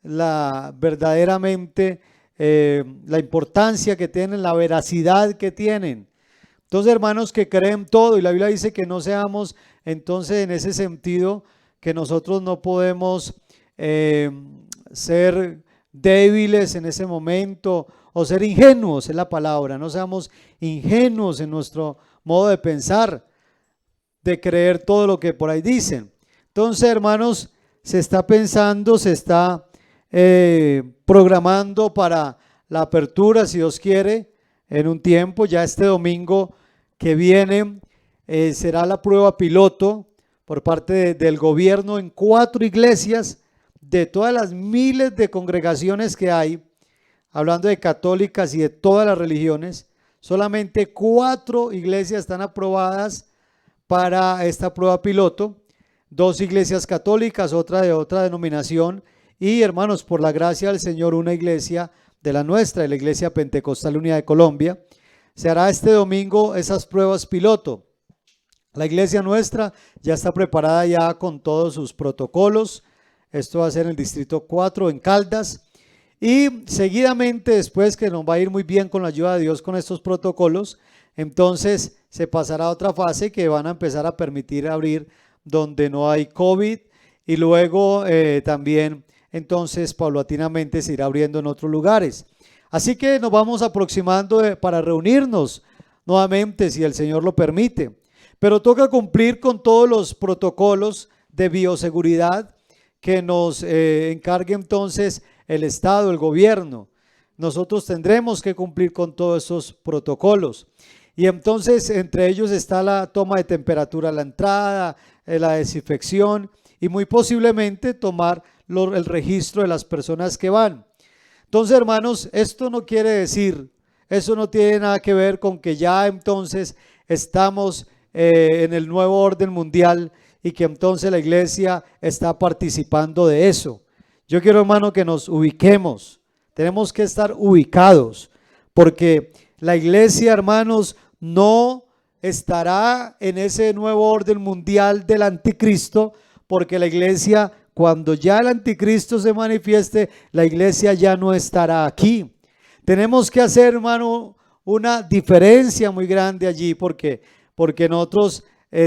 verdaderamente la importancia que tienen, la veracidad que tienen. Entonces, hermanos, que creen todo, y la Biblia dice que no seamos, entonces, en ese sentido, que nosotros no podemos ser débiles en ese momento o ser ingenuos, es la palabra. No seamos ingenuos en nuestro modo de pensar, de creer todo lo que por ahí dicen. Entonces, hermanos, se está pensando, se está programando para la apertura, si Dios quiere, en un tiempo. Ya este domingo que viene será la prueba piloto por parte del gobierno en 4 iglesias de todas las miles de congregaciones que hay, hablando de católicas y de todas las religiones. Solamente 4 iglesias están aprobadas para esta prueba piloto, 2 iglesias católicas, otra de otra denominación, y hermanos, por la gracia del Señor, una iglesia de la nuestra, de la Iglesia Pentecostal Unida de Colombia. Se hará este domingo esas pruebas piloto. La iglesia nuestra ya está preparada ya con todos sus protocolos. Esto va a ser en el distrito 4 en Caldas, y seguidamente, después que nos va a ir muy bien con la ayuda de Dios con estos protocolos, entonces se pasará a otra fase que van a empezar a permitir abrir donde no hay COVID, y luego también entonces paulatinamente se irá abriendo en otros lugares. Así que nos vamos aproximando para reunirnos nuevamente, si el Señor lo permite. Pero toca cumplir con todos los protocolos de bioseguridad que nos encargue entonces el Estado, el gobierno. Nosotros tendremos que cumplir con todos esos protocolos. Y entonces entre ellos está la toma de temperatura a la entrada, la desinfección y muy posiblemente tomar el registro de las personas que van. Entonces, hermanos, esto no quiere decir, eso no tiene nada que ver con que ya entonces estamos en el nuevo orden mundial y que entonces la iglesia está participando de eso. Yo quiero, hermano, que nos ubiquemos. Tenemos que estar ubicados, porque la iglesia, hermanos, no estará en ese nuevo orden mundial del anticristo, porque la iglesia, cuando ya el anticristo se manifieste, la iglesia ya no estará aquí. Tenemos que hacer, hermano, una diferencia muy grande allí, porque nosotros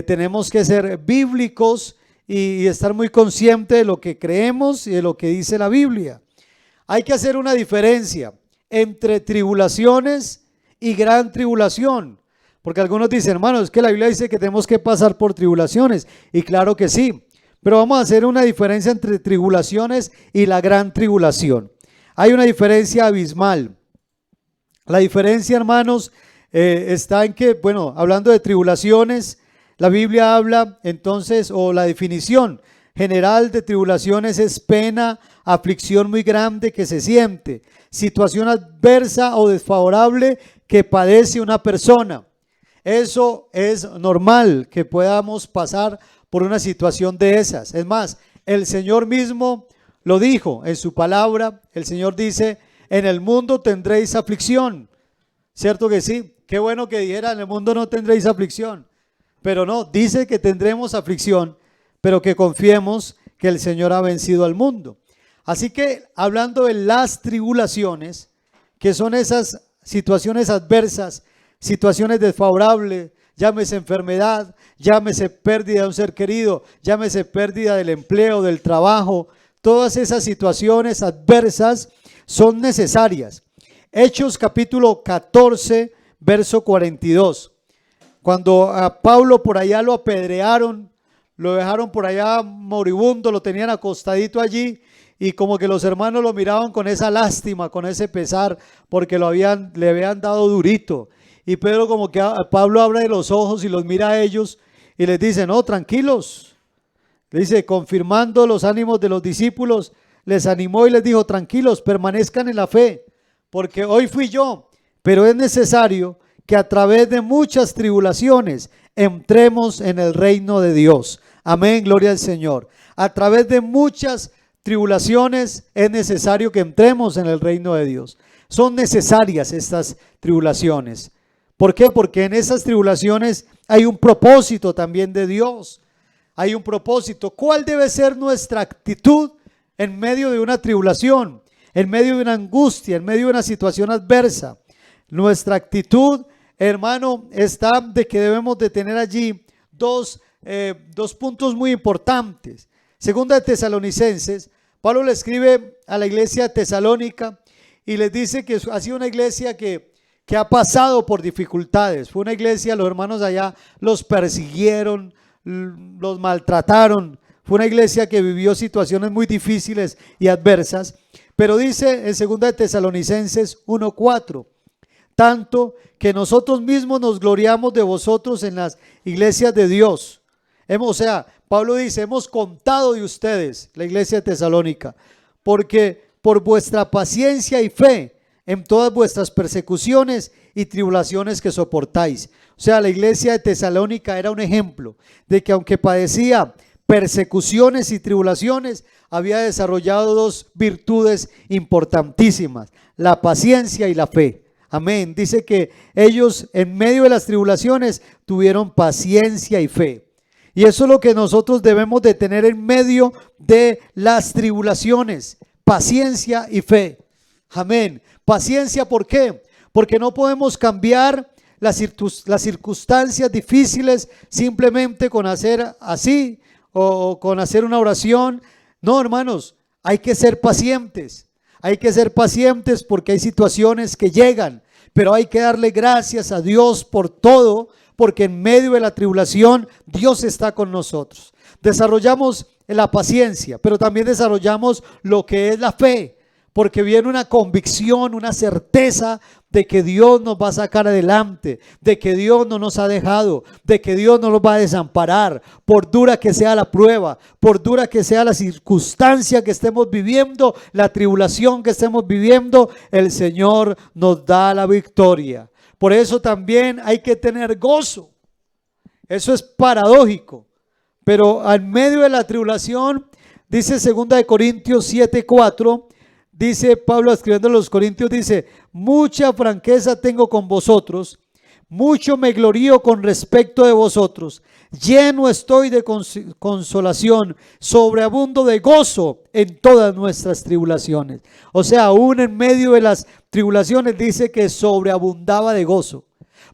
tenemos que ser bíblicos y estar muy conscientes de lo que creemos y de lo que dice la Biblia. Hay que hacer una diferencia entre tribulaciones y gran tribulación, porque algunos dicen, hermano, es que la Biblia dice que tenemos que pasar por tribulaciones, y claro que sí, pero vamos a hacer una diferencia entre tribulaciones y la gran tribulación. Hay una diferencia abismal. La diferencia, hermanos, está en que, bueno, hablando de tribulaciones, la Biblia habla entonces, o la definición general de tribulaciones es pena, aflicción muy grande que se siente, situación adversa o desfavorable que padece una persona. Eso es normal que podamos pasar por una situación de esas. Es más, el Señor mismo lo dijo en su palabra. El Señor dice, en el mundo tendréis aflicción. ¿Cierto que sí? Qué bueno que dijera, en el mundo no tendréis aflicción. Pero no, dice que tendremos aflicción, pero que confiemos que el Señor ha vencido al mundo. Así que hablando de las tribulaciones, que son esas situaciones adversas, situaciones desfavorables, llámese enfermedad, llámese pérdida de un ser querido, llámese pérdida del empleo, del trabajo, todas esas situaciones adversas son necesarias. Hechos capítulo 14, verso 42. Cuando a Pablo por allá lo apedrearon, lo dejaron por allá moribundo, lo tenían acostadito allí, y como que los hermanos lo miraban con esa lástima, con ese pesar, porque le habían dado durito. Y Pedro, como que Pablo abre los ojos y los mira a ellos y les dice, no, tranquilos. Le dice, confirmando los ánimos de los discípulos, les animó y les dijo, tranquilos, permanezcan en la fe, porque hoy fui yo, pero es necesario que a través de muchas tribulaciones entremos en el reino de Dios. Amén, gloria al Señor. A través de muchas tribulaciones es necesario que entremos en el reino de Dios. Son necesarias estas tribulaciones. ¿Por qué? Porque en esas tribulaciones hay un propósito también de Dios. Hay un propósito. ¿Cuál debe ser nuestra actitud en medio de una tribulación, en medio de una angustia, en medio de una situación adversa. Nuestra actitud, hermano, está de que debemos de tener allí dos puntos muy importantes. Segunda de Tesalonicenses, Pablo le escribe a la iglesia tesalónica y les dice que ha sido una iglesia que ha pasado por dificultades. Fue una iglesia, los hermanos allá los persiguieron, los maltrataron. Fue una iglesia que vivió situaciones muy difíciles y adversas. Pero dice en 2 de Tesalonicenses 1:4, tanto que nosotros mismos nos gloriamos de vosotros en las iglesias de Dios. O sea, Pablo dice, hemos contado de ustedes, la iglesia de Tesalónica, porque por vuestra paciencia y fe en todas vuestras persecuciones y tribulaciones que soportáis. O sea, la iglesia de Tesalónica era un ejemplo de que aunque padecía persecuciones y tribulaciones, había desarrollado dos virtudes importantísimas, la paciencia y la fe. Amén. Dice que ellos en medio de las tribulaciones tuvieron paciencia y fe. Y eso es lo que nosotros debemos de tener en medio de las tribulaciones, paciencia y fe. Amén. Paciencia, ¿por qué? Porque no podemos cambiar las circunstancias difíciles simplemente con hacer así o con hacer una oración. No, hermanos, hay que ser pacientes. Hay que ser pacientes porque hay situaciones que llegan, pero hay que darle gracias a Dios por todo, porque en medio de la tribulación Dios está con nosotros. Desarrollamos la paciencia, pero también desarrollamos lo que es la fe, porque viene una convicción, una certeza de que Dios nos va a sacar adelante, de que Dios no nos ha dejado, de que Dios no nos va a desamparar, por dura que sea la prueba, por dura que sea la circunstancia que estemos viviendo, la tribulación que estemos viviendo, el Señor nos da la victoria. Por eso también hay que tener gozo. Eso es paradójico, pero en medio de la tribulación, dice 2 de Corintios 7:4, dice Pablo escribiendo a los Corintios, dice, mucha franqueza tengo con vosotros, mucho me glorío con respecto de vosotros, lleno estoy de consolación, sobreabundo de gozo en todas nuestras tribulaciones. O sea, aún en medio de las tribulaciones dice que sobreabundaba de gozo.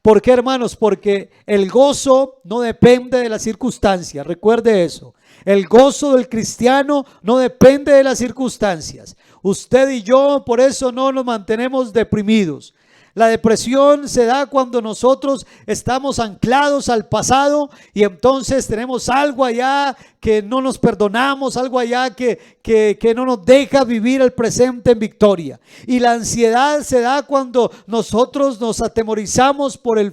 ¿Por qué, hermanos? Porque el gozo no depende de las circunstancias, recuerde eso. El gozo del cristiano no depende de las circunstancias. Usted y yo por eso no nos mantenemos deprimidos. La depresión se da cuando nosotros estamos anclados al pasado y entonces tenemos algo allá que no nos perdonamos, algo allá que no nos deja vivir el presente en victoria. Y la ansiedad se da cuando nosotros nos atemorizamos por el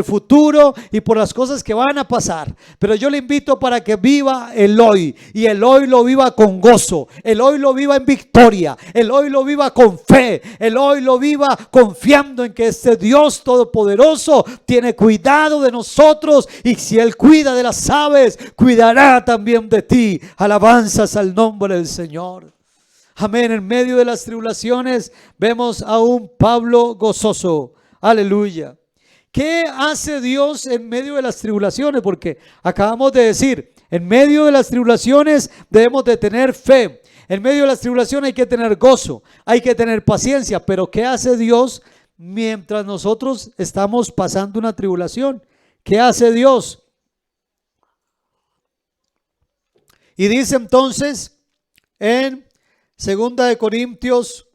futuro y por las cosas que van a pasar. Pero yo le invito para que viva el hoy, y el hoy lo viva con gozo, el hoy lo viva en victoria, el hoy lo viva con fe, el hoy lo viva confiando en que este Dios todopoderoso tiene cuidado de nosotros, y si Él cuida de las aves, cuidará también de ti. Alabanzas al nombre del Señor. Amén. En medio de las tribulaciones vemos a un Pablo gozoso. Aleluya. ¿Qué hace Dios en medio de las tribulaciones? Porque acabamos de decir, en medio de las tribulaciones debemos de tener fe. En medio de las tribulaciones hay que tener gozo, hay que tener paciencia. Pero ¿qué hace Dios mientras nosotros estamos pasando una tribulación? ¿Qué hace Dios? Y dice entonces en 2 de Corintios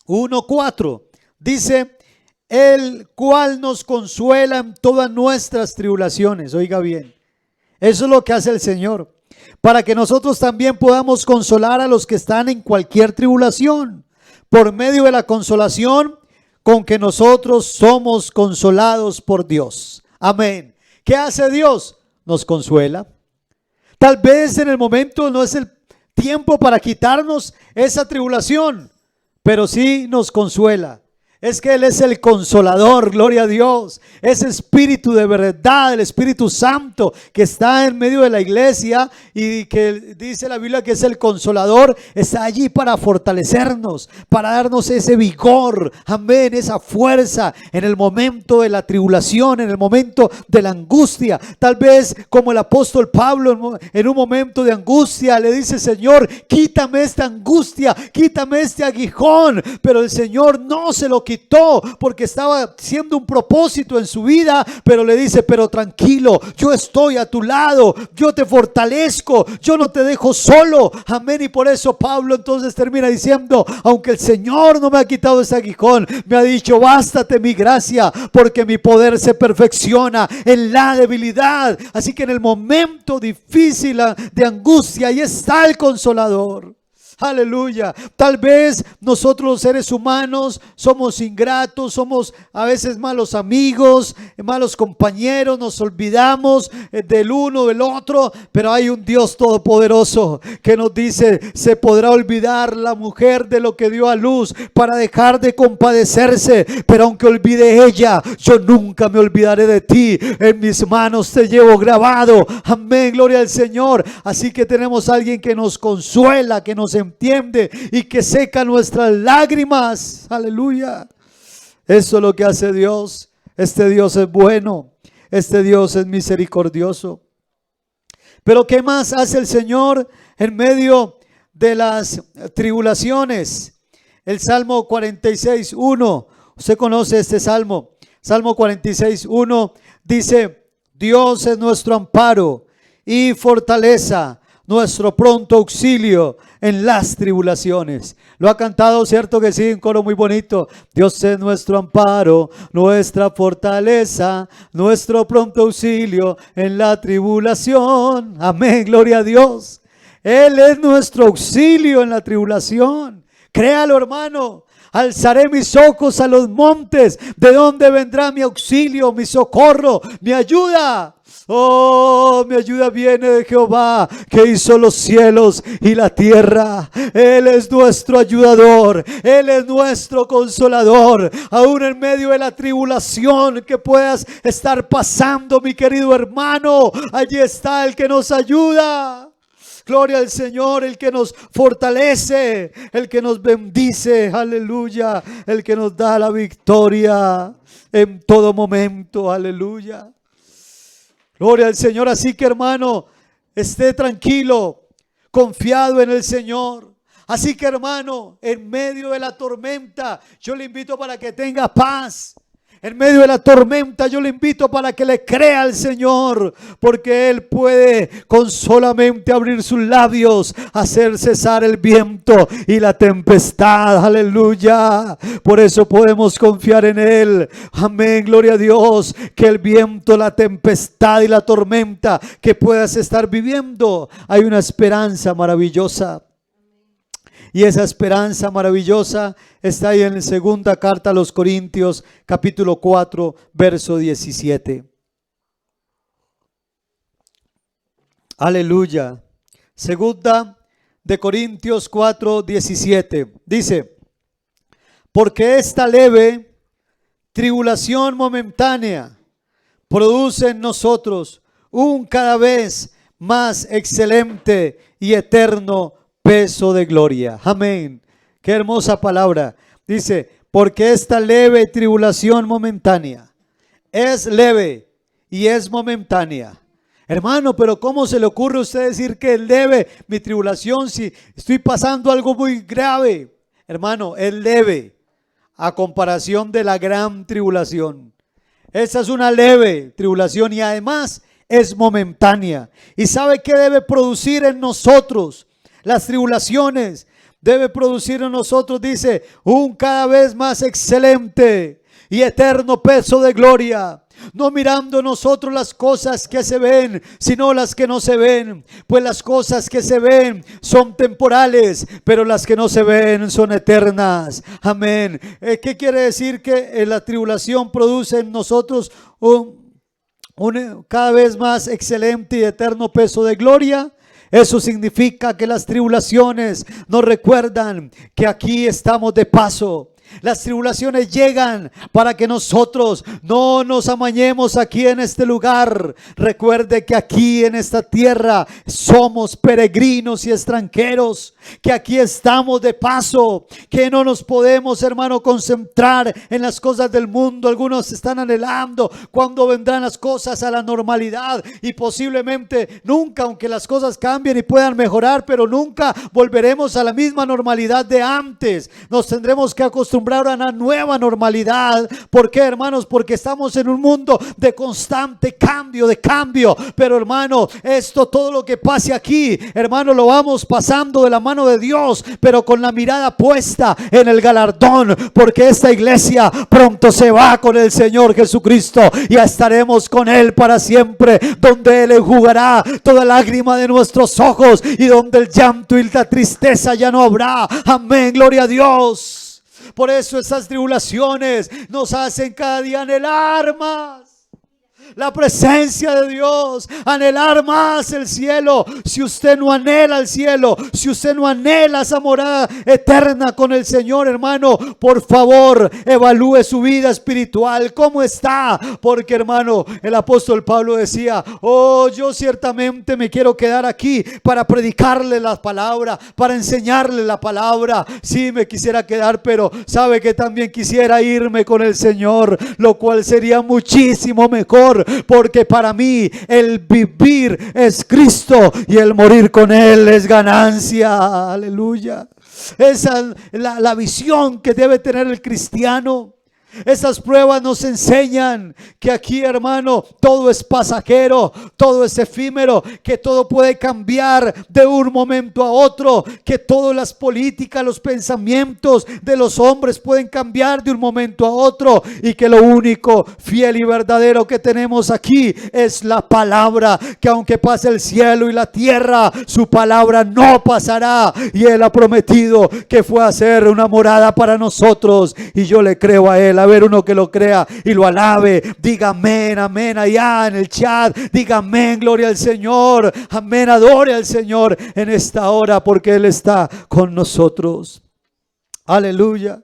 1:4, dice, el cual nos consuela en todas nuestras tribulaciones. Oiga bien, eso es lo que hace el Señor, para que nosotros también podamos consolar a los que están en cualquier tribulación, por medio de la consolación con que nosotros somos consolados por Dios. Amén. ¿Qué hace Dios? Nos consuela. Tal vez en el momento no es el tiempo para quitarnos esa tribulación, pero sí nos consuela. Es que Él es el consolador, gloria a Dios. Ese Espíritu de verdad, el Espíritu Santo que está en medio de la iglesia y que dice la Biblia que es el consolador, está allí para fortalecernos, para darnos ese vigor, amén, esa fuerza en el momento de la tribulación, en el momento de la angustia. Tal vez como el apóstol Pablo en un momento de angustia le dice: Señor, quítame esta angustia, quítame este aguijón. Pero el Señor no se lo quitó porque estaba haciendo un propósito en su vida, pero le dice: pero tranquilo, yo estoy a tu lado, yo te fortalezco, yo no te dejo solo, amén. Y por eso Pablo entonces termina diciendo: aunque el Señor no me ha quitado ese aguijón, me ha dicho: bástate mi gracia, porque mi poder se perfecciona en la debilidad. Así que en el momento difícil de angustia, ahí está el consolador. Aleluya. Tal vez nosotros los seres humanos somos ingratos, somos a veces malos amigos, malos compañeros, nos olvidamos del uno, del otro, pero hay un Dios todopoderoso que nos dice: se podrá olvidar la mujer de lo que dio a luz para dejar de compadecerse, pero aunque olvide ella, yo nunca me olvidaré de ti, en mis manos te llevo grabado. Amén, gloria al Señor. Así que tenemos a alguien que nos consuela, que nos entiende y que seca nuestras lágrimas. Aleluya. Eso es lo que hace Dios. Este Dios es bueno, este Dios es misericordioso. Pero ¿qué más hace el Señor en medio de las tribulaciones? El Salmo 46:1. Usted conoce este salmo. Salmo 46:1 dice: Dios es nuestro amparo y fortaleza, nuestro pronto auxilio en las tribulaciones. Lo ha cantado, ¿cierto que sí? Un coro muy bonito. Dios es nuestro amparo, nuestra fortaleza, nuestro pronto auxilio en la tribulación. Amén, gloria a Dios. Él es nuestro auxilio en la tribulación. Créalo, hermano. Alzaré mis ojos a los montes. ¿De dónde vendrá mi auxilio, mi socorro, mi ayuda? Oh, mi ayuda viene de Jehová, que hizo los cielos y la tierra. Él es nuestro ayudador, Él es nuestro consolador. Aún en medio de la tribulación que puedas estar pasando, mi querido hermano, allí está el que nos ayuda. Gloria al Señor, el que nos fortalece, el que nos bendice, aleluya, el que nos da la victoria en todo momento, aleluya. Gloria al Señor. Así que, hermano, esté tranquilo, confiado en el Señor. Así que, hermano, en medio de la tormenta, yo le invito para que tenga paz. En medio de la tormenta yo le invito para que le crea al Señor, porque Él puede con solamente abrir sus labios hacer cesar el viento y la tempestad. Aleluya. Por eso podemos confiar en Él. Amén, gloria a Dios. Que el viento, la tempestad y la tormenta que puedas estar viviendo, hay una esperanza maravillosa. Y esa esperanza maravillosa está ahí en la segunda carta a los Corintios, capítulo 4, verso 17. Aleluya. Segunda de Corintios 4, 17. Dice: porque esta leve tribulación momentánea produce en nosotros un cada vez más excelente y eterno peso de gloria. Amén. Qué hermosa palabra. Dice: porque esta leve tribulación momentánea es leve y es momentánea. Hermano, pero ¿cómo se le ocurre a usted decir que es leve mi tribulación si estoy pasando algo muy grave? Hermano, es leve a comparación de la gran tribulación. Esa es una leve tribulación y además es momentánea. ¿Y sabe qué debe producir en nosotros? Las tribulaciones debe producir en nosotros, dice, un cada vez más excelente y eterno peso de gloria. No mirando nosotros las cosas que se ven, sino las que no se ven. Pues las cosas que se ven son temporales, pero las que no se ven son eternas. Amén. ¿Qué quiere decir? Que la tribulación produce en nosotros un cada vez más excelente y eterno peso de gloria. Eso significa que las tribulaciones nos recuerdan que aquí estamos de paso, Las tribulaciones llegan para que nosotros no nos amañemos aquí en este lugar. Recuerde que aquí en esta tierra somos peregrinos y extranjeros, que aquí estamos de paso, que no nos podemos, hermano, concentrar en las cosas del mundo. Algunos están anhelando cuando vendrán las cosas a la normalidad, y posiblemente nunca, aunque las cosas cambien y puedan mejorar, pero nunca volveremos a la misma normalidad de antes. Nos tendremos que acostumbrar a una nueva normalidad. ¿Por qué, hermanos? Porque estamos en un mundo de constante cambio, pero hermano, todo lo que pase aquí, hermano, lo vamos pasando de la mano de Dios, pero con la mirada puesta en el galardón, porque esta iglesia pronto se va con el Señor Jesucristo, y estaremos con Él para siempre, donde Él enjugará toda lágrima de nuestros ojos, y donde el llanto y la tristeza ya no habrá. Amén, gloria a Dios. Por eso esas tribulaciones nos hacen cada día anhelar más la presencia de Dios, anhelar más el cielo. Si usted no anhela el cielo, si usted no anhela esa morada eterna con el Señor, hermano, por favor, evalúe su vida espiritual, cómo está. Porque, hermano, el apóstol Pablo decía: yo ciertamente me quiero quedar aquí para predicarle la palabra, para enseñarle la palabra. Sí, me quisiera quedar, pero sabe que también quisiera irme con el Señor, lo cual sería muchísimo mejor, porque para mí el vivir es Cristo y el morir con Él es ganancia. Aleluya. Esa es la visión que debe tener el cristiano. Esas pruebas nos enseñan que aquí, hermano, todo es pasajero, todo es efímero, que todo puede cambiar de un momento a otro, que todas las políticas, los pensamientos de los hombres pueden cambiar de un momento a otro, y que lo único fiel y verdadero que tenemos aquí es la palabra, que aunque pase el cielo y la tierra, su palabra no pasará, y Él ha prometido que fue a hacer una morada para nosotros, y yo le creo a Él. A ver, uno que lo crea y lo alabe, diga amén, amén allá en el chat, diga amén, gloria al Señor, amén, adore al Señor en esta hora, porque Él está con nosotros. Aleluya.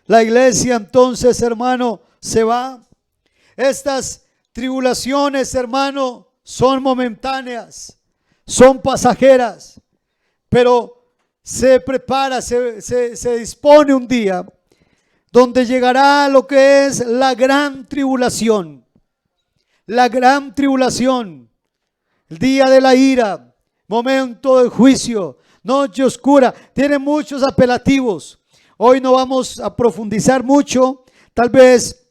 La iglesia entonces, hermano, se va. Estas tribulaciones, hermano, son momentáneas, son pasajeras, pero se prepara, se dispone un día donde llegará lo que es la gran tribulación. La gran tribulación, el día de la ira, momento del juicio, noche oscura. Tiene muchos apelativos. Hoy no vamos a profundizar mucho. Tal vez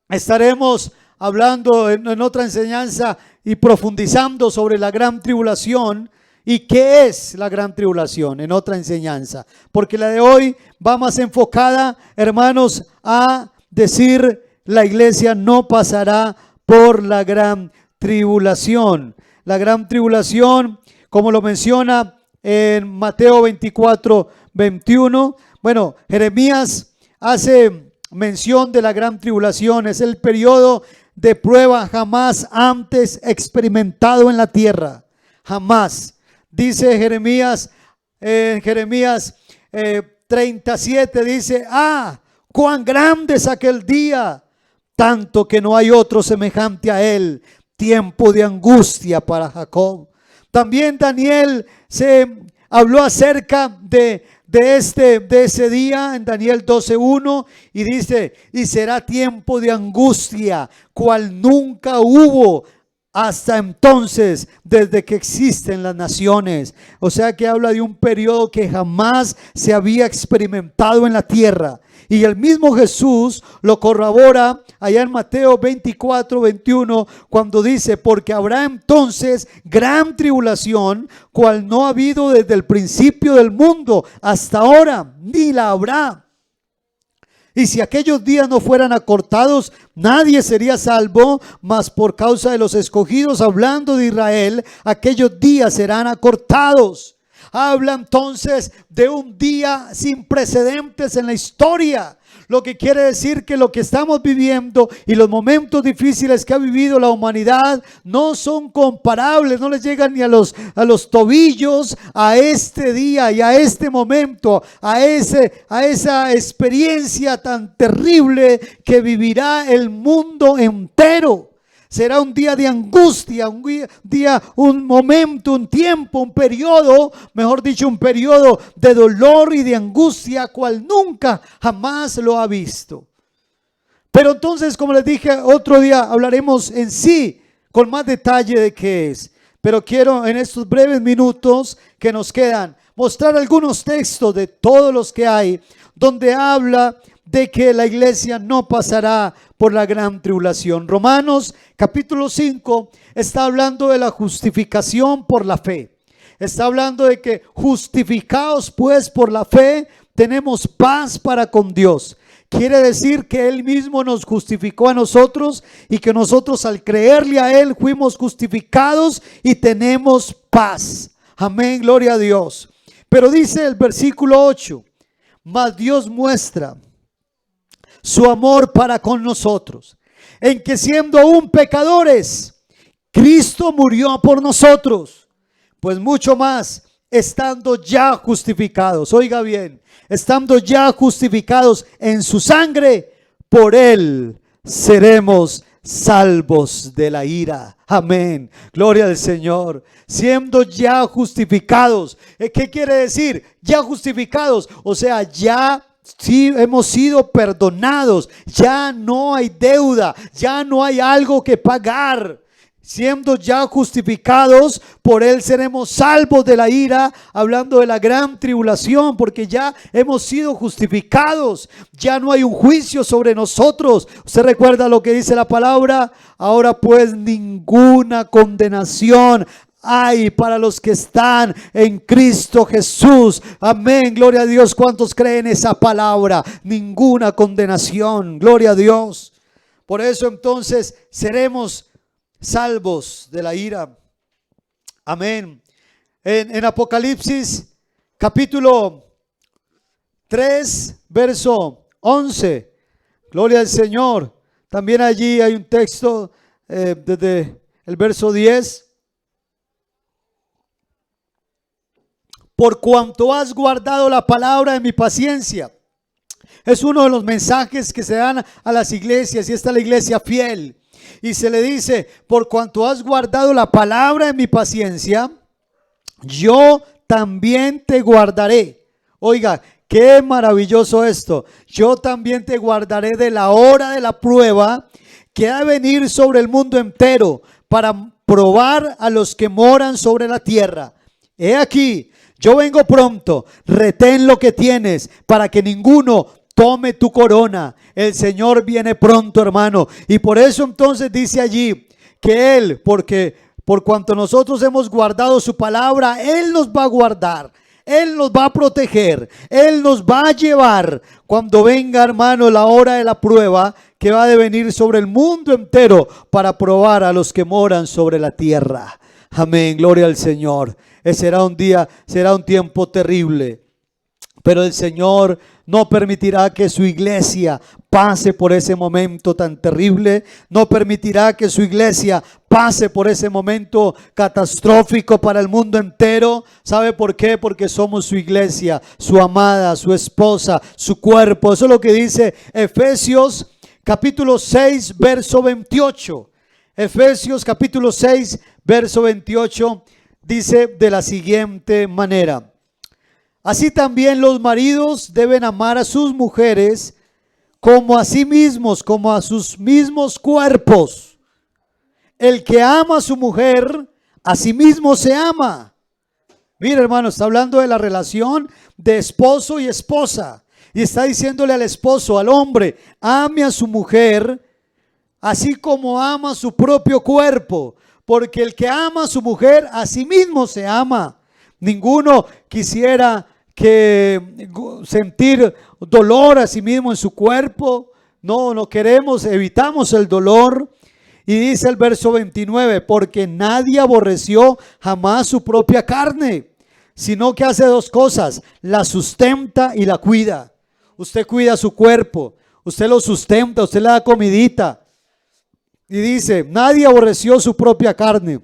estaremos hablando en otra enseñanza y profundizando sobre la gran tribulación. ¿Y qué es la gran tribulación? En otra enseñanza, porque la de hoy va más enfocada, hermanos, a decir: la iglesia no pasará por la gran tribulación. La gran tribulación, como lo menciona en Mateo 24, 21. Bueno, Jeremías hace mención de la gran tribulación. Es el periodo de prueba jamás antes experimentado en la tierra. Jamás. Dice Jeremías, en Jeremías 37, dice: cuán grande es aquel día, tanto que no hay otro semejante a él, tiempo de angustia para Jacob. También Daniel se habló acerca de ese día en Daniel 12:1, y dice: y será tiempo de angustia, cual nunca hubo hasta entonces, desde que existen las naciones. O sea que habla de un periodo que jamás se había experimentado en la tierra. Y el mismo Jesús lo corrobora allá en Mateo 24, 21, cuando dice: porque habrá entonces gran tribulación, cual no ha habido desde el principio del mundo hasta ahora, ni la habrá. Y si aquellos días no fueran acortados, nadie sería salvo, mas por causa de los escogidos, hablando de Israel, aquellos días serán acortados. Habla entonces de un día sin precedentes en la historia. Lo que quiere decir que lo que estamos viviendo y los momentos difíciles que ha vivido la humanidad no son comparables, no les llegan ni a los tobillos a este día y a este momento, a esa experiencia tan terrible que vivirá el mundo entero. Será un día de angustia, un momento, un tiempo, un periodo, mejor dicho, un periodo de dolor y de angustia cual nunca jamás lo ha visto. Pero entonces, como les dije, otro día hablaremos en sí con más detalle de qué es. Pero quiero en estos breves minutos que nos quedan mostrar algunos textos de todos los que hay, donde habla de que la iglesia no pasará por la gran tribulación. Romanos capítulo 5 está hablando de la justificación por la fe. Está hablando de que justificados pues por la fe tenemos paz para con Dios. Quiere decir que Él mismo nos justificó a nosotros y que nosotros al creerle a Él fuimos justificados y tenemos paz. Amén, gloria a Dios. Pero dice el versículo 8, mas Dios muestra su amor para con nosotros, en que siendo aún pecadores, Cristo murió por nosotros, pues mucho más, estando ya justificados, oiga bien, estando ya justificados en su sangre, por Él seremos salvos de la ira. Amén, gloria al Señor. Siendo ya justificados, ¿qué quiere decir? Ya justificados, o sea, ya sí, hemos sido perdonados, ya no hay deuda, ya no hay algo que pagar. Siendo ya justificados, por Él seremos salvos de la ira, hablando de la gran tribulación, porque ya hemos sido justificados, ya no hay un juicio sobre nosotros. ¿Usted recuerda lo que dice la palabra? Ahora pues ninguna condenación hay para los que están en Cristo Jesús. Amén, gloria a Dios. ¿Cuántos creen esa palabra? Ninguna condenación, gloria a Dios. Por eso entonces seremos salvos de la ira. Amén. En Apocalipsis capítulo 3 verso 11, gloria al Señor. También allí hay un texto desde el verso 10. Por cuanto has guardado la palabra de mi paciencia. Es uno de los mensajes que se dan a las iglesias, y esta es la iglesia fiel. Y se le dice, por cuanto has guardado la palabra de mi paciencia, yo también te guardaré. Oiga, qué maravilloso esto. Yo también te guardaré de la hora de la prueba que ha de venir sobre el mundo entero para probar a los que moran sobre la tierra. He aquí, yo vengo pronto, retén lo que tienes para que ninguno tome tu corona. El Señor viene pronto, hermano. Y por eso entonces dice allí que Él, porque por cuanto nosotros hemos guardado su palabra, Él nos va a guardar. Él nos va a proteger. Él nos va a llevar cuando venga, hermano, la hora de la prueba que va a venir sobre el mundo entero para probar a los que moran sobre la tierra. Amén, gloria al Señor. Será un día, será un tiempo terrible. Pero el Señor no permitirá que su iglesia pase por ese momento tan terrible. No permitirá que su iglesia pase por ese momento catastrófico para el mundo entero. ¿Sabe por qué? Porque somos su iglesia, su amada, su esposa, su cuerpo. Eso es lo que dice Efesios capítulo 6, verso 28. Efesios capítulo 6, verso 28 dice de la siguiente manera: así también los maridos deben amar a sus mujeres como a sí mismos, como a sus mismos cuerpos. El que ama a su mujer, a sí mismo se ama. Mira, hermano, está hablando de la relación de esposo y esposa. Y está diciéndole al esposo, al hombre, ame a su mujer, así como ama a su propio cuerpo. Porque el que ama a su mujer, a sí mismo se ama. Ninguno quisiera sentir dolor a sí mismo en su cuerpo. No queremos, evitamos el dolor. Y dice el verso 29, porque nadie aborreció jamás su propia carne, sino que hace dos cosas, la sustenta y la cuida. Usted cuida su cuerpo, usted lo sustenta, usted le da comidita. Y dice, nadie aborreció su propia carne,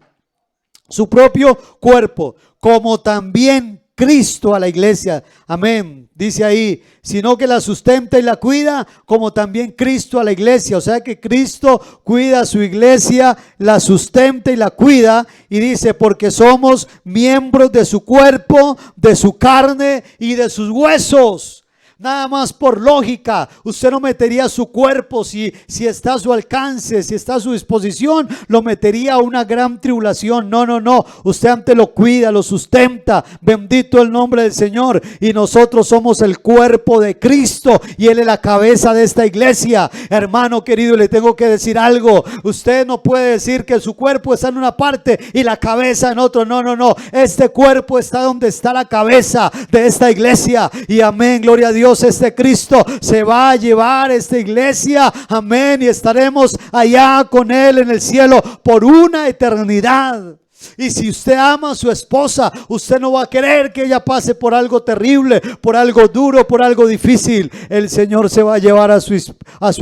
su propio cuerpo, como también Cristo a la iglesia. Amén. Dice ahí, sino que la sustenta y la cuida, como también Cristo a la iglesia. O sea que Cristo cuida a su iglesia, la sustenta y la cuida. Y dice, porque somos miembros de su cuerpo, de su carne y de sus huesos. Nada más por lógica, usted no metería su cuerpo si está a su alcance, si está a su disposición, lo metería a una gran tribulación. No, no, no. Usted antes lo cuida, lo sustenta. Bendito el nombre del Señor. Y nosotros somos el cuerpo de Cristo y Él es la cabeza de esta iglesia. Hermano querido, le tengo que decir algo. Usted no puede decir que su cuerpo está en una parte y la cabeza en otro. No, no, no. Este cuerpo está donde está la cabeza de esta iglesia. Y amén, gloria a Dios. Este Cristo se va a llevar esta iglesia, amén, y estaremos allá con Él en el cielo por una eternidad. Y si usted ama a su esposa, usted no va a querer que ella pase por algo terrible, por algo duro, por algo difícil. El Señor se va a llevar a su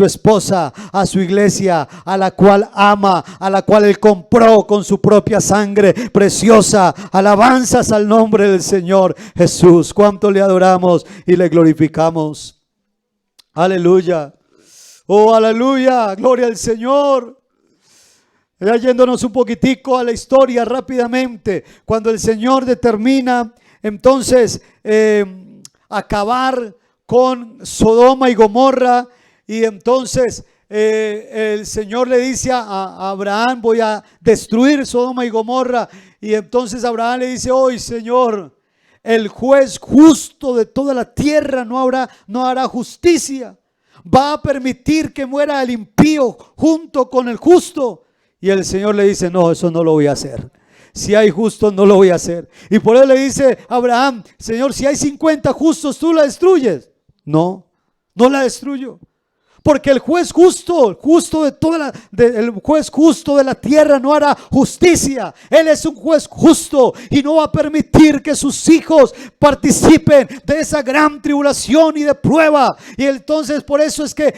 esposa, a su iglesia, a la cual ama, a la cual Él compró con su propia sangre preciosa. Alabanzas al nombre del Señor Jesús. Cuánto le adoramos y le glorificamos. Aleluya. Oh, aleluya. Gloria al Señor. Ya yéndonos un poquitico a la historia rápidamente, cuando el Señor determina entonces acabar con Sodoma y Gomorra, y entonces el Señor le dice a Abraham, voy a destruir Sodoma y Gomorra, y entonces Abraham le dice, hoy Señor, el juez justo de toda la tierra no hará justicia, va a permitir que muera el impío junto con el justo. Y el Señor le dice, no, eso no lo voy a hacer. Si hay justos, no lo voy a hacer. Y por eso le dice a Abraham, Señor, si hay 50 justos, ¿tú la destruyes? No, no la destruyo. Porque el juez justo, el juez justo de la tierra no hará justicia. Él es un juez justo y no va a permitir que sus hijos participen de esa gran tribulación y de prueba. Y entonces por eso es que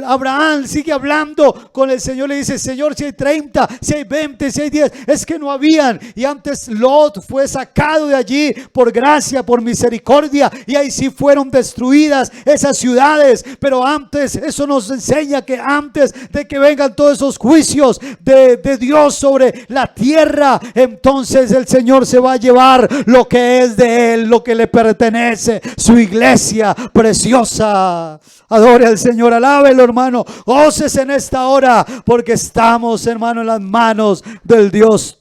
Abraham sigue hablando con el Señor, le dice, Señor, si hay 30, si hay 20, si hay 10, es que no habían. Y antes Lot fue sacado de allí por gracia, por misericordia, y ahí sí fueron destruidas esas ciudades. Pero antes, eso nos enseña que antes de que vengan todos esos juicios de Dios sobre la tierra, entonces el Señor se va a llevar lo que es de Él, lo que le pertenece, su iglesia preciosa. Adore al Señor, alábelo, hermano, gócese en esta hora, porque estamos, hermano, en las manos del Dios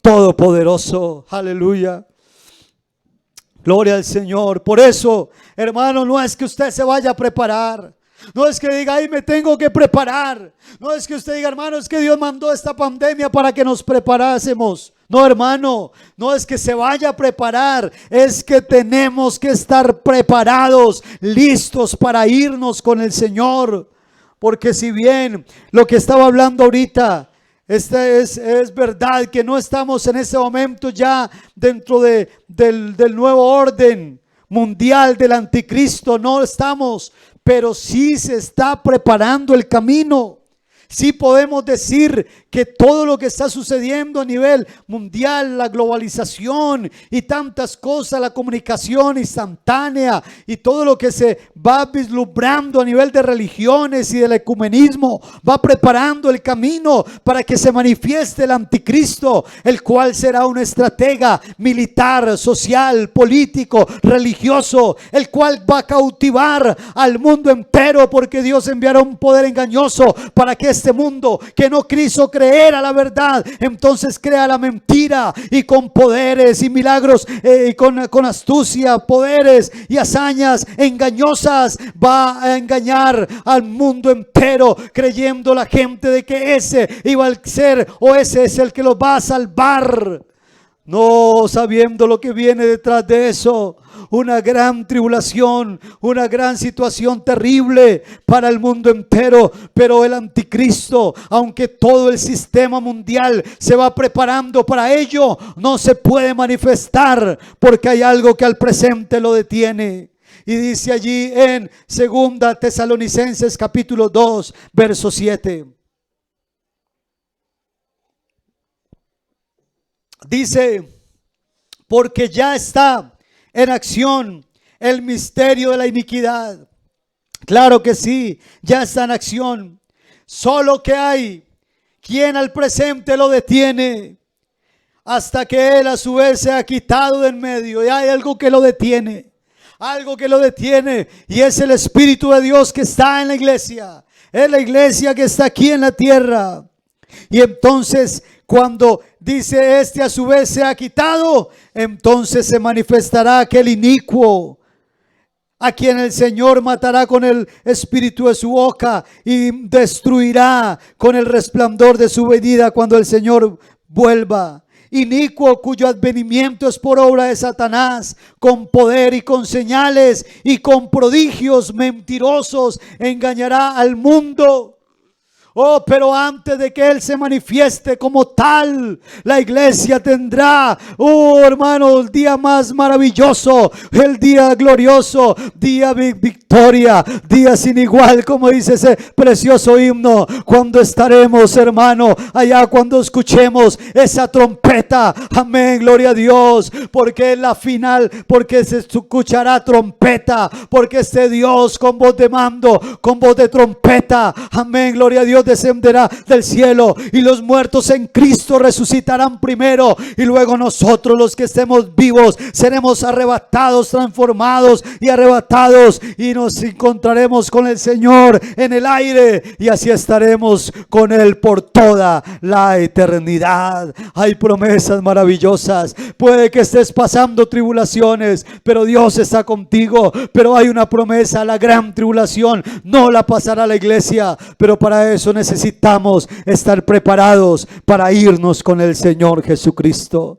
Todopoderoso. Aleluya. Gloria al Señor. Por eso, hermano, no es que usted se vaya a preparar. No es que diga, ay, me tengo que preparar. No es que usted diga, hermano, es que Dios mandó esta pandemia para que nos preparásemos. No, hermano, no es que se vaya a preparar, es que tenemos que estar preparados, listos para irnos con el Señor. Porque si bien lo que estaba hablando ahorita, es verdad que no estamos en ese momento ya dentro del nuevo orden mundial del anticristo, no estamos, pero sí se está preparando el camino. Sí podemos decir que todo lo que está sucediendo a nivel mundial, la globalización y tantas cosas, la comunicación instantánea y todo lo que se va vislumbrando a nivel de religiones y del ecumenismo, va preparando el camino para que se manifieste el anticristo, el cual será un estratega militar, social, político, religioso, el cual va a cautivar al mundo entero, porque Dios enviará un poder engañoso para que este mundo que no quiso creer a la verdad, entonces crea la mentira, y con poderes y milagros y con astucia, poderes y hazañas engañosas va a engañar al mundo entero, creyendo la gente de que ese iba a ser, o ese es el que los va a salvar, no sabiendo lo que viene detrás de eso. Una gran tribulación, una gran situación terrible para el mundo entero. Pero el anticristo, aunque todo el sistema mundial se va preparando para ello, no se puede manifestar, porque hay algo que al presente lo detiene. Y dice allí en 2 Tesalonicenses capítulo 2, verso 7. Dice, porque ya está en acción el misterio de la iniquidad. Claro que sí, ya está en acción. Solo que hay quien al presente lo detiene, hasta que él a su vez se ha quitado de en medio. Y hay algo que lo detiene, algo que lo detiene, y es el Espíritu de Dios que está en la iglesia. Es la iglesia que está aquí en la tierra. Y entonces cuando dice este a su vez se ha quitado, entonces se manifestará aquel inicuo, a quien el Señor matará con el espíritu de su boca y destruirá con el resplandor de su venida cuando el Señor vuelva. Inicuo, cuyo advenimiento es por obra de Satanás, con poder y con señales y con prodigios mentirosos, engañará al mundo. Oh, pero antes de que Él se manifieste como tal, la iglesia tendrá, oh hermano, el día más maravilloso, el día glorioso, día victoria, día sin igual, como dice ese precioso himno, cuando estaremos, hermano, allá cuando escuchemos esa trompeta. Amén, gloria a Dios, porque es la final, porque se escuchará trompeta, porque este Dios con voz de mando, con voz de trompeta, amén, gloria a Dios, descenderá del cielo, y los muertos en Cristo resucitarán primero, y luego nosotros los que estemos vivos seremos arrebatados, transformados y arrebatados, y nos encontraremos con el Señor en el aire, y así estaremos con Él por toda la eternidad. Hay promesas maravillosas. Puede que estés pasando tribulaciones, pero Dios está contigo. Pero hay una promesa: la gran tribulación no la pasará la iglesia, pero para eso necesitamos estar preparados para irnos con el Señor Jesucristo.